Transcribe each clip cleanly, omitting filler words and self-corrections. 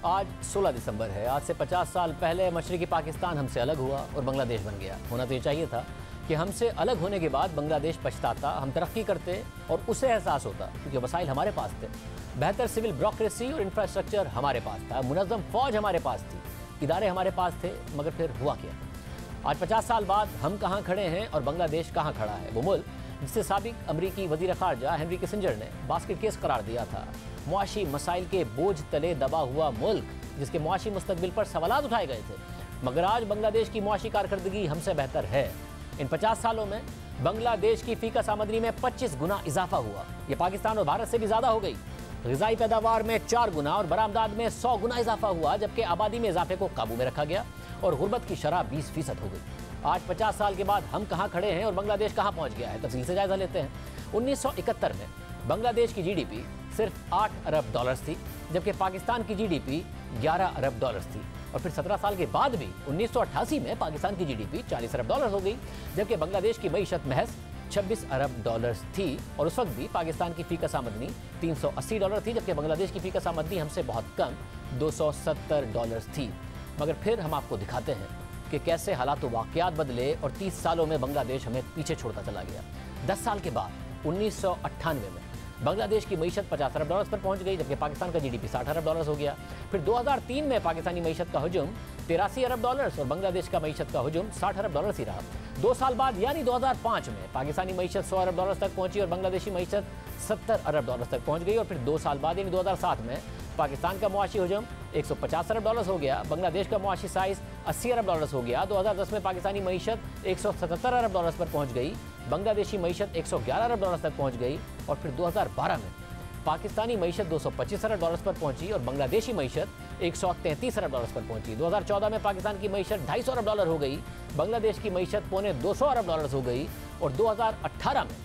आज 16 दिसंबर है। आज से 50 साल पहले मशरकी पाकिस्तान हमसे अलग हुआ और बांग्लादेश बन गया। होना तो ये चाहिए था कि हमसे अलग होने के बाद बांग्लादेश पछताता, हम तरक्की करते और उसे एहसास होता, क्योंकि वसाइल हमारे पास थे, बेहतर सिविल ब्यूरोक्रेसी और इंफ्रास्ट्रक्चर हमारे पास था, मुनज़्ज़म फौज हमारे पास थी, इदारे हमारे पास थे। मगर फिर हुआ क्या? आज 50 साल बाद हम कहाँ खड़े हैं और बांग्लादेश कहाँ खड़ा है? वो मुल्क जिसे साबिक अमरीकी वज़ीर ख़ारजा हेनरी किसिंजर ने बास्केट केस करार दिया था, मुआशी मसाइल के बोझ तले दबा हुआ मुल्क जिसके मुआशी मुस्तकबिल पर सवालात उठाए गए थे, मगर आज बांग्लादेश की मुआशी कारकर्दगी हमसे बेहतर है। इन 50 सालों में बांग्लादेश की फ़ीका आमदनी में 25 गुना इजाफा हुआ। ये पाकिस्तान और भारत से भी ज़्यादा हो गई। ग़िज़ाई पैदावार में 4 गुना और बरामदात में 100 गुना इजाफा हुआ, जबकि आबादी में इजाफे को काबू में रखा गया और गुर्बत की शरह 20% हो गई। आज 50 साल के बाद हम कहाँ खड़े हैं और बांग्लादेश कहाँ पहुँच गया है? तफसील से जायजा लेते हैं। 1971 में बांग्लादेश की जीडीपी सिर्फ 8 अरब डॉलर्स थी, जबकि पाकिस्तान की जीडीपी 11 अरब डॉलर्स थी। और फिर 17 साल के बाद भी 1988 में पाकिस्तान की जीडीपी 40 अरब डॉलर हो गई, जबकि बांग्लादेश की मईशत महज 26 अरब डॉलर्स थी। और उस वक्त भी पाकिस्तान की फ़ीका आमदनी 380 डॉलर थी, जबकि बांग्लादेश की फ़ीका आमदनी हमसे बहुत कम 270 डॉलर्स थी। मगर फिर हम आपको दिखाते हैं कि कैसे हालात वाक़यात बदले और 30 सालों में बांग्लादेश हमें पीछे छोड़ता चला गया। 10 साल के बाद 1998 में बांग्लादेश की मईशत 50 अरब डॉलर्स पर पहुंच गई, जबकि पाकिस्तान का जीडीपी 60 अरब डॉलर्स हो गया। फिर 2003 में पाकिस्तानी मईशत का हुजूम 83 अरब डॉलर्स और बांग्लादेश का मईशत का हुजूम 60 अरब डॉलर्स ही रहा। 2 साल बाद यानी 2005 में पाकिस्तानी मईशत 100 अरब डॉलर्स तक पहुंची और बांग्लादेशी मईशत 70 अरब डॉलर्स तक पहुंच गई। और फिर 2 साल बाद यानी 2007 में पाकिस्तान का मुआशी हुजूम 150 अरब डॉलर्स हो गया, बांग्लादेश का मुआशी साइज़ 80 अरब डॉलर्स हो गया। 2010 में पाकिस्तानी मईशत 177 अरब डॉलर्स पर पहुंच गई, बांग्लादेशी मईशत 111 अरब डॉलर्स तक पहुंच गई। और फिर 2012 में पाकिस्तानी मईशत 225 अरब डॉलर्स पर पहुंची और बांग्लादेशी मईशत 133 अरब डॉलर्स पर पहुंची। 2014 में पाकिस्तान की मईशत 250 अरब डॉलर हो गई, बांग्लादेश की मईशत पौने 200 अरब डॉलर्स हो गई। और 2018 में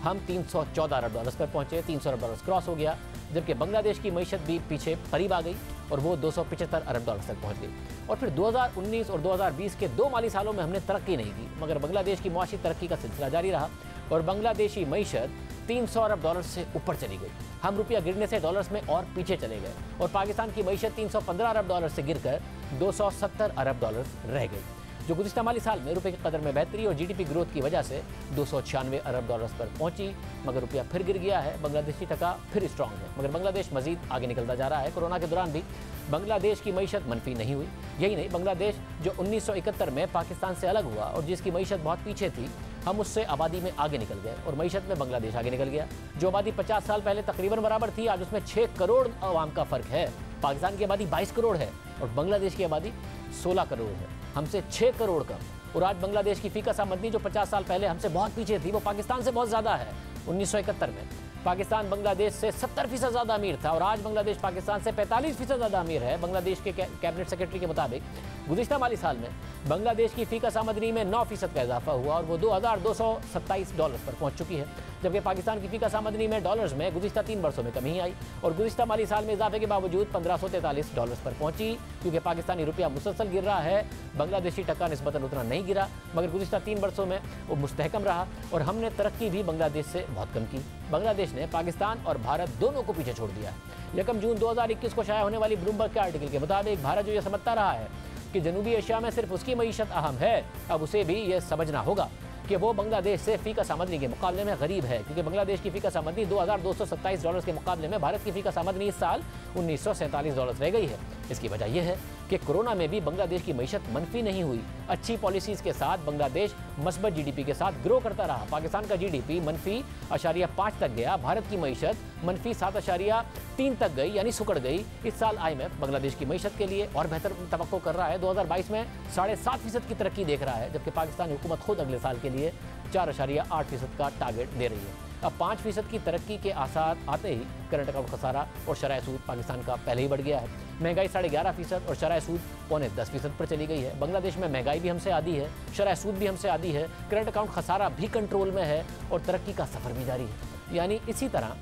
हम 314 अरब डॉलर्स पर पहुंचे, 300 अरब डॉलर्स क्रॉस हो गया, जबकि बांग्लादेश की मईशत भी पीछे करीब आ गई और वो 275 अरब डॉलर्स तक पहुंच गई। और फिर 2019 और 2020 के 2 माली सालों में हमने तरक्की नहीं की, मगर बांग्लादेश की मुआशी तरक्की का सिलसिला जारी रहा और बांग्लादेशी मईशत 300 अरब डॉलर्स से ऊपर चली गई। हम रुपया गिरने से डॉलर्स में और पीछे चले गए और पाकिस्तान की मईशत 315 अरब डॉलर से गिरकर 270 अरब डॉलर्स रह गई, जो गुज़िश्ता माली साल में रुपये की कदर में बेहतरी और जीडीपी ग्रोथ की वजह से 296 अरब डॉलर्स पर पहुंची। मगर रुपया फिर गिर गया है, बांग्लादेशी टका फिर स्ट्रॉन्ग है, मगर बांग्लादेश मजीद आगे निकलता जा रहा है। कोरोना के दौरान भी बांग्लादेश की मईशत मनफी नहीं हुई। यही नहीं, बांग्लादेश जो 1971 में पाकिस्तान से अलग हुआ और जिसकी मईशत बहुत पीछे थी, हम उससे आबादी में आगे निकल गए और मईशत में बांग्लादेश आगे निकल गया। जो आबादी 50 साल पहले तकरीबन बराबर थी, आज उसमें 6 करोड़ आवाम का फ़र्क है। पाकिस्तान की आबादी 22 करोड़ है और बांग्लादेश की आबादी 16 करोड़ है, हमसे 6 करोड़ कम। और आज बांग्लादेश की फ़ीका आमदनी जो 50 साल पहले हमसे बहुत पीछे थी, वो पाकिस्तान से बहुत ज़्यादा है। 1971 में पाकिस्तान बांग्लादेश से 70% ज़्यादा अमीर था और आज बांग्लादेश पाकिस्तान से 45% ज़्यादा अमीर है। बांग्लादेश के कैबिनेट सेक्रेटरी के मुताबिक गुज़िश्ता माली साल में बांग्लादेश की फ़ीका आमदनी में 9% का इजाफा हुआ और वो 2227 डॉलर्स पर पहुंच चुकी है, जबकि पाकिस्तान की फ़ीका आमदनी में डॉलर्स में गुज़िश्ता 3 वर्षों में कमी आई और गुज़िश्ता माली साल में इजाफे के बावजूद 1543 डॉलर्स पर पहुंची। क्योंकि पाकिस्तानी रुपया मुसलसल गिर रहा है, बांग्लादेशी टका निस्बतन उतना नहीं गिरा, मगर गुज़िश्ता 3 वर्षों में वो मुस्तहकम रहा और हमने तरक्की भी बांग्लादेश से बहुत कम की। बांग्लादेश ने पाकिस्तान और भारत दोनों को पीछे छोड़ दिया है। 1 जून 2021 को शाया होने वाली ब्लूमबर्ग के आर्टिकल के मुताबिक भारत जो ये समझता रहा है कि जनूबी एशिया में सिर्फ उसकी मईशत अहम है, अब उसे भी ये समझना होगा कि वो बांग्लादेश से फ़ीका आमदनी के मुकाबले में गरीब है, क्योंकि बांग्लादेश की फ़ीका आमदनी 2227 डॉलर्स के मुकाबले में भारत की फ़ीका आमदनी इस साल 1947 डॉलर्स रह गई है। इसकी वजह यह है कि कोरोना में भी बांग्लादेश की मईशत मनफी नहीं हुई। अच्छी पॉलिसीज़ के साथ बांग्लादेश मस्बत जीडीपी के साथ ग्रो करता रहा। पाकिस्तान का जीडीपी -0.5 तक गया, भारत की मईशत -7.3 तक गई, यानी सुकड़ गई। इस साल IMF बांग्लादेश की मईशत के लिए और बेहतर तवक्को कर रहा है। 2022 में 7.5% की तरक्की देख रहा है, जबकि पाकिस्तानी हुकूमत खुद अगले साल के लिए 4.8% का टारगेट दे रही है। अब 5% की तरक्की के आसार आते ही करंट अकाउंट खसारा और शरह सूद पाकिस्तान का पहले ही बढ़ गया है। महंगाई 11.5% और शरह सूद पौने 10% पर चली गई है। बांग्लादेश में महंगाई भी हमसे आधी है, शरह सूद भी हमसे आधी है, करंट अकाउंट खसारा भी कंट्रोल में है और तरक्की का सफ़र भी जारी है। यानी इसी तरह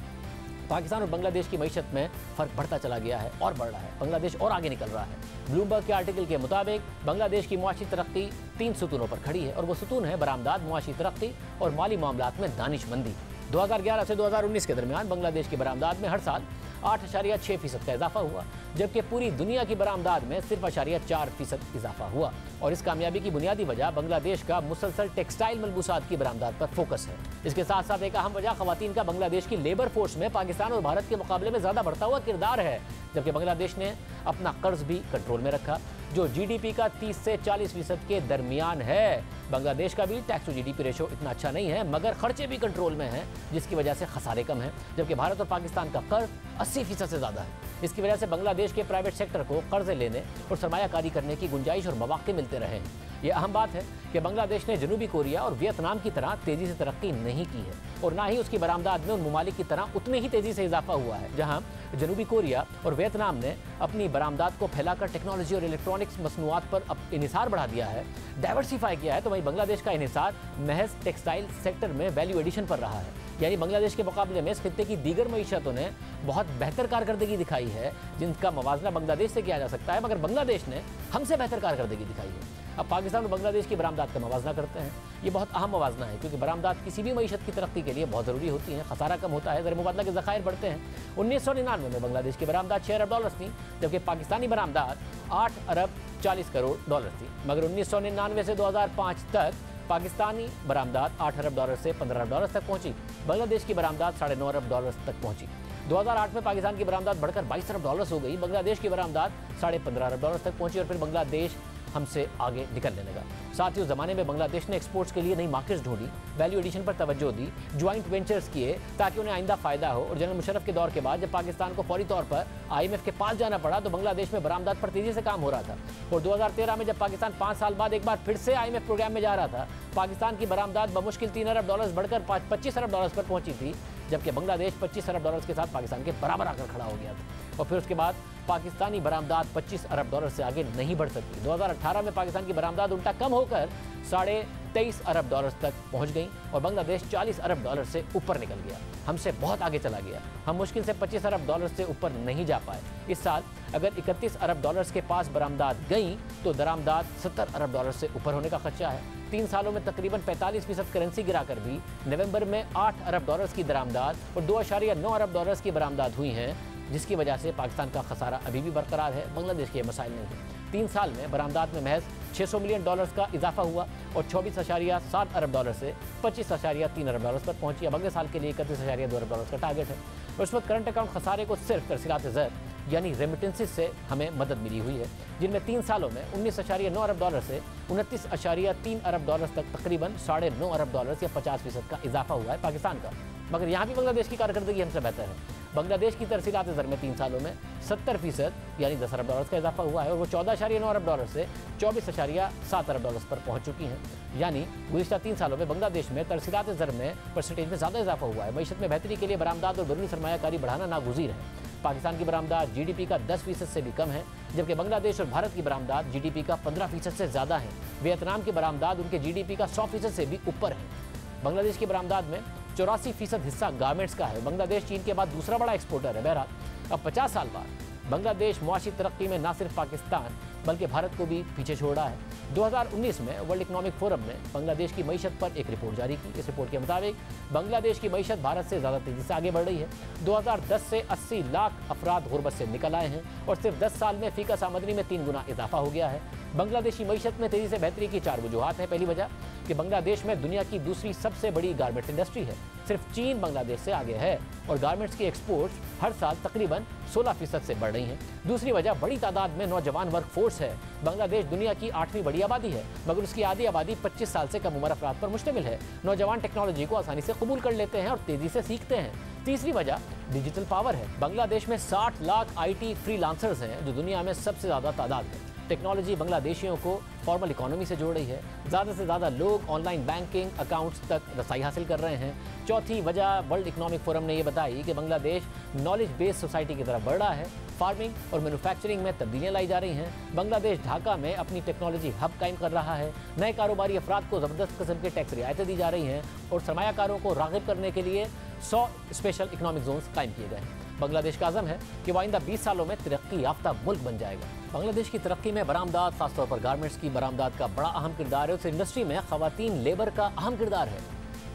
पाकिस्तान और बांग्लादेश की मईशत में फ़र्क बढ़ता चला गया है और बढ़ रहा है। बांग्लादेश और आगे निकल रहा है। ब्लूमबर्ग के आर्टिकल के मुताबिक बांग्लादेश की मुआशी तरक्की 3 सुतूनों पर खड़ी है और वो सुतून है बरामदात, मुआशी तरक्की और माली मामलात में दानिशमंदी। 2011 से 2019 के दरमियान बांग्लादेश की बरामदात में हर साल 8.6% का इजाफा हुआ, जबकि पूरी दुनिया की बरामदात में सिर्फ 4% इजाफा हुआ। और इस कामयाबी की बुनियादी वजह बांग्लादेश का मुसलसल टेक्सटाइल मलबूसात की बरामदात पर फोकस है। इसके साथ साथ एक अहम वजह खवातीन का बांग्लादेश की लेबर फोर्स में पाकिस्तान और भारत के मुकाबले में ज्यादा बढ़ता हुआ किरदार है, जबकि बांग्लादेश ने अपना कर्ज भी कंट्रोल में रखा, जो जीडीपी का 30 से 40% के दरमियान है। बांग्लादेश का भी टैक्स टू जीडीपी रेशो इतना अच्छा नहीं है, मगर खर्चे भी कंट्रोल में हैं, जिसकी वजह से खसारे कम हैं, जबकि भारत और पाकिस्तान का कर्ज 80% से ज़्यादा है। इसकी वजह से बांग्लादेश के प्राइवेट सेक्टर को कर्ज लेने और सरमायाकारी करने की गुंजाइश और मौके मिलते रहे हैं। ये अहम बात है कि बांग्लादेश ने जनूबी कोरिया और वियतनाम की तरह तेजी से तरक्की नहीं की है, और ना ही उसकी बरामदात में उन ममालिक की तरह उतनी ही तेजी से इजाफा हुआ है। जहां जनूबी कोरिया और वियतनाम ने अपनी बरामदात को फैलाकर टेक्नोलॉजी और इलेक्ट्रॉनिक्स मसनूआत पर इन्हिसार बढ़ा दिया है, डाइवर्सिफाई किया है, तो वहीं बांग्लादेश का इन्हिसार महज टेक्सटाइल सेक्टर में वैल्यू एडिशन पर रहा है। यानी बांग्लादेश के मुकाबले में इस खित्ते की दीगर मईशतों ने बहुत बेहतर कारकर्दगी दिखाई है, जिनका मवाजना बांग्लादेश से किया जा सकता है, मगर बांग्लादेश ने हमसे बेहतर कारकर्दगी दिखाई है। अब पाकिस्तान और बांग्लादेश की बरामदात का मवाजना करते हैं। ये बहुत अहम मवाजना है, क्योंकि बरामदात किसी भी मईशत की तरक्की के लिए बहुत ज़रूरी होती है। खसारा कम होता है, ज़र मुबादला के ज़खायर बढ़ते हैं। 1999 में बांग्लादेश की बरामदात $6 अरब थी, जबकि पाकिस्तानी बरामदात $8.40 अरब थी। मगर 1999 से 2005 तक पाकिस्तानी बरामदात $8 अरब से $15 अरब तक पहुंची। बांग्लादेश की बरामदात $9.5 अरब तक पहुंची। 2008 में पाकिस्तान की बरामदात बढ़कर $22 अरब हो गई। बांग्लादेश की बरामदात $15.5 अरब तक पहुंची, और फिर बांग्लादेश हमसे आगे निकलने लगा। साथ ही उस जमाने में बांग्लादेश ने एक्सपोर्ट्स के लिए नई मार्केट्स ढूंढी, वैल्यू एडिशन पर तवज्जो दी, ज्वाइंट वेंचर्स किए ताकि उन्हें आइंदा फायदा हो। और जनरल मुशर्रफ के दौर के बाद जब पाकिस्तान को फौरी तौर पर IMF के पास जाना पड़ा, तो बांग्लादेश में बरामदात पर तेजी से काम हो रहा था। और 2013 में जब पाकिस्तान 5 साल बाद एक बार फिर से IMF प्रोग्राम में जा रहा था, पाकिस्तान की बरामदात बमुश्किल $3 अरब बढ़कर $25 अरब पर पहुंची थी, जबकि बांग्लादेश $25 अरब के साथ पाकिस्तान के बराबर आकर खड़ा हो गया था। और फिर उसके बाद पाकिस्तानी बरामदात $25 अरब से आगे नहीं बढ़ सकती। 2018 में पाकिस्तान की बरामदात उल्टा कम होकर $23.5 अरब तक पहुंच गई, और बांग्लादेश $40 अरब से ऊपर निकल गया, हमसे बहुत आगे चला गया। हम मुश्किल से $25 अरब से ऊपर नहीं जा पाए। इस साल अगर $31 अरब के पास बरामदात गई, तो दरामदात $70 अरब से ऊपर होने का खदशा है। 3 सालों में तकरीबन 45% करेंसी गिराकर भी नवंबर में $8 अरब की दरामदात और $2.9 अरब की बरामदात हुई हैं, जिसकी वजह से पाकिस्तान का खसारा अभी भी बरकरार है। बांग्लादेश के मसाइल नहीं है। 3 साल में बरामदात में महज $600 मिलियन का इजाफा हुआ, और $24.7 अरब से $25.3 अरब पर पहुंची। अब अगले साल के लिए $31.2 अरब का टारगेट है। और इस वक्त करंट अकाउंट खसारे को सिर्फ तरसीलात ज़र यानी रेमिटेंसेस से हमें मदद मिली हुई है, जिनमें 3 सालों में $19.9 अरब से $29.3 अरब तक तकरीबन $9.5 अरब या 50% का इजाफा हुआ है पाकिस्तान का। मगर यहाँ भी बांग्लादेश की कारकर्दगी हमसे बेहतर है। बांग्लादेश की तरसीलात ज़र में 3 सालों में 70% यानी $10 अरब का इजाफा हुआ है, और वो $14.9 अरब से $24.7 अरब पर पहुँच चुकी हैं। यानी गुज़िश्ता 3 सालों में बांग्लादेश में तरसीलात ज़र में परसेंटेज में ज़्यादा इजाफा हुआ है। मईशत में बेहतरी के लिए बरामदात और बैरूनी सरमायाकारी बढ़ाना नागुज़ीर है। पाकिस्तान की बरामदात जीडीपी का 10% से भी कम है, जबकि बांग्लादेश और भारत की बरामदात जीडीपी का 15% से ज़्यादा है। वियतनाम की बरामदात उनके जीडीपी का 100% से भी ऊपर है। बांग्लादेश की बरामदात में 84% हिस्सा गारमेंट्स का है। बांग्लादेश चीन के बाद दूसरा बड़ा एक्सपोर्टर है। बहरहाल अब 50 साल बाद बांग्लादेश मुआशी तरक्की में न सिर्फ पाकिस्तान बल्कि भारत को भी पीछे छोड़ रहा है। 2019 में वर्ल्ड इकोनॉमिक फोरम ने बांग्लादेश की मईशत पर एक रिपोर्ट जारी की। इस रिपोर्ट के मुताबिक बांग्लादेश की मईशत भारत से ज़्यादा तेज़ी से आगे बढ़ रही है। 2010 से 80 लाख अफराद गुर्बत से निकल आए हैं, और सिर्फ 10 साल में फ़ीकस आमदनी में 3 गुना इजाफा हो गया है। बांग्लादेशी मईशत में तेज़ी से बेहतरी की 4 वजूहात हैं। पहली वजह कि बांग्लादेश में दुनिया की दूसरी सबसे बड़ी गारमेंट्स इंडस्ट्री है। सिर्फ चीन बांग्लादेश से आगे है, और गारमेंट्स की एक्सपोर्ट्स हर साल तकरीबन 16% से बढ़ रही हैं। दूसरी वजह बड़ी तादाद में नौजवान वर्क फोर्स है। बांग्लादेश दुनिया की 8वीं बड़ी आबादी है, मगर उसकी आधी आबादी 25 साल से कम उम्र अफराद पर मुश्तमिल है। नौजवान टेक्नोलॉजी को आसानी से कबूल कर लेते हैं और तेज़ी से सीखते हैं। तीसरी वजह डिजिटल पावर है। बांग्लादेश में 60 लाख IT फ्रीलांसर्स हैं, जो दुनिया में सबसे ज़्यादा तादाद है। टेक्नोलॉजी बांग्लादेशियों को फॉर्मल इकोनॉमी से जोड़ रही है। ज़्यादा से ज़्यादा लोग ऑनलाइन बैंकिंग अकाउंट्स तक रसाई हासिल कर रहे हैं। चौथी वजह वर्ल्ड इकोनॉमिक फोरम ने यह बताई कि बांग्लादेश नॉलेज बेस्ड सोसाइटी की तरफ बढ़ रहा है। फार्मिंग और मैन्युफैक्चरिंग में तब्दीलियाँ लाई जा रही हैं। बांग्लादेश ढाका में अपनी टेक्नोलॉजी हब कायम कर रहा है। नए कारोबारी अफराद को ज़बरदस्त किस्म के टैक्स रियायतें दी जा रही हैं, और सरमायाकारों को राग़िब करने के लिए 100 स्पेशल इकोनॉमिक जोन्स कायम किए गए हैं। बांग्लादेश का अज़म है कि वो आइंदा 20 सालों में तरक्की याफ्ता मुल्क बन जाएगा। बांग्लादेश की तरक्की में बरामदात, खासतौर पर गारमेंट्स की बरामदात का बड़ा अहम किरदार है। उस इंडस्ट्री में ख़वातीन लेबर का अहम किरदार है।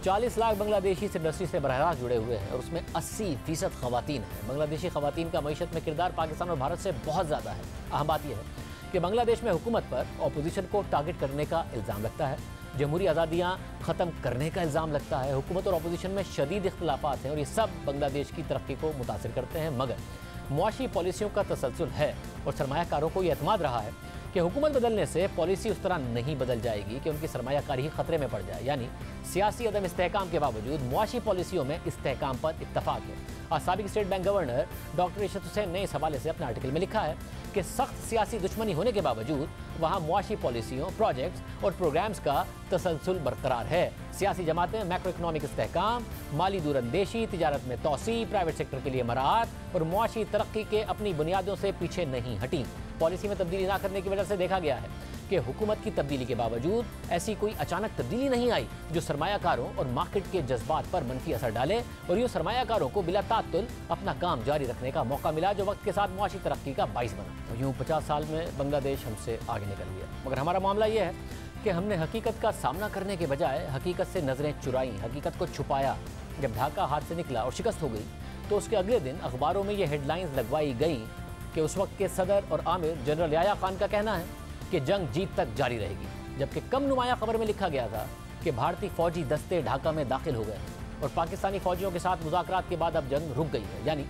40 लाख बांग्लादेशी इस इंडस्ट्री से बराह रास्त जुड़े हुए हैं और उसमें 80% खवातीन हैं। बांग्लादेशी खवातीन का मईशत में किरदार पाकिस्तान और भारत से बहुत ज़्यादा है। अहम बात यह है कि बांग्लादेश में हुकूमत पर अपोजिशन को टारगेट करने का इल्ज़ाम लगता है, जमहूरी आज़ादियाँ ख़त्म करने का इल्ज़ाम लगता है। हुकूमत और अपोजिशन में शदीद इख्तलाफात हैं और ये सब बांग्लादेश की तरक्की को मुतासिर करते हैं। मगर मुआशी पॉलिसियों का तसलसल है और सरमायाकारों को यह एतमाद रहा है कि हुकूमत बदलने से पॉलिसी उस तरह नहीं बदल जाएगी कि उनकी सरमायाकारी ही खतरे में पड़ जाए। यानी सियासी अदम इस्तेहकाम के बावजूद मुआशी पॉलिसियों में इस्तेहकाम पर इत्तफाक है। आज साबिक state bank governor doctor Ishrat Hussain ने इस हवाले से अपने आर्टिकल में लिखा है कि सख्त सियासी दुश्मनी होने के बावजूद वहाँ मुआशी पॉलिसियों, प्रोजेक्ट्स और प्रोग्राम्स का तसलसल बरकरार है। सियासी जमातें मैक्रो इकनॉमिक इस्तेहकाम, माली दूरंदेशी, तिजारत में तोसी, प्राइवेट सेक्टर के लिए मराहत और मुआशी तरक्की के अपनी बुनियादों से पीछे नहीं हटी। पॉलिसी में तब्दीली ना करने की वजह से देखा गया है कि हुकूमत की तब्दीली के बावजूद ऐसी कोई अचानक तब्दीली नहीं आई जो सरमायाकारों और मार्केट के जज्बात पर मनफी असर डाले और यूँ सरमायाकारों को बिला तात्तुल अपना काम जारी रखने का मौका मिला, जो वक्त के साथ मुआशी तरक्की का बाइस बना। तो यूँ 50 साल में बांग्लादेश हमसे आगे निकल गया। मगर हमारा मामला ये है कि हमने हकीकत का सामना करने के बजाय हकीकत से नज़रें चुराई, हकीकत को छुपाया। जब ढाका हाथ से निकला और शिकस्त हो गई तो उसके अगले दिन अखबारों में ये हेडलाइंस लगवाई गई कि उस वक्त के सदर और आमिर जनरल याया खान का कहना है कि जंग जीत तक जारी रहेगी, जबकि कम नुमाया खबर में लिखा गया था कि भारतीय फौजी दस्ते ढाका में दाखिल हो गए और पाकिस्तानी फौजियों के साथ मुज़ाकरात के बाद अब जंग रुक गई है। यानी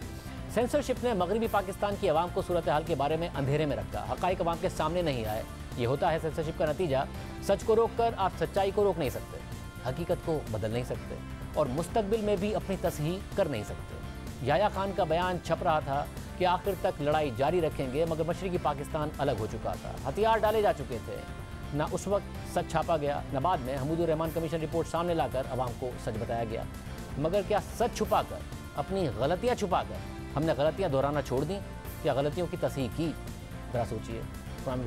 सेंसरशिप ने मगरबी पाकिस्तान की आवाम को सूरत हाल के बारे में अंधेरे में रखा, हक़ाइक़ आवाम के सामने नहीं आए। ये होता है सेंसरशिप का नतीजा। सच को रोक कर आप सच्चाई को रोक नहीं सकते, हकीकत को बदल नहीं सकते और मुस्तकबिल में भी अपनी तस्हीह कर नहीं सकते। याया खान का बयान छप रहा था कि आखिर तक लड़ाई जारी रखेंगे, मगर मशरक़ी पाकिस्तान अलग हो चुका था, हथियार डाले जा चुके थे। ना उस वक्त सच छापा गया, न बाद में हमीदुर रहमान कमीशन रिपोर्ट सामने लाकर अवाम को सच बताया गया। मगर क्या सच छुपाकर, अपनी गलतियाँ छुपाकर हमने गलतियाँ दोहराना छोड़ दी या गलतियों की तस्हीह की? ज़रा सोचिए। शामिल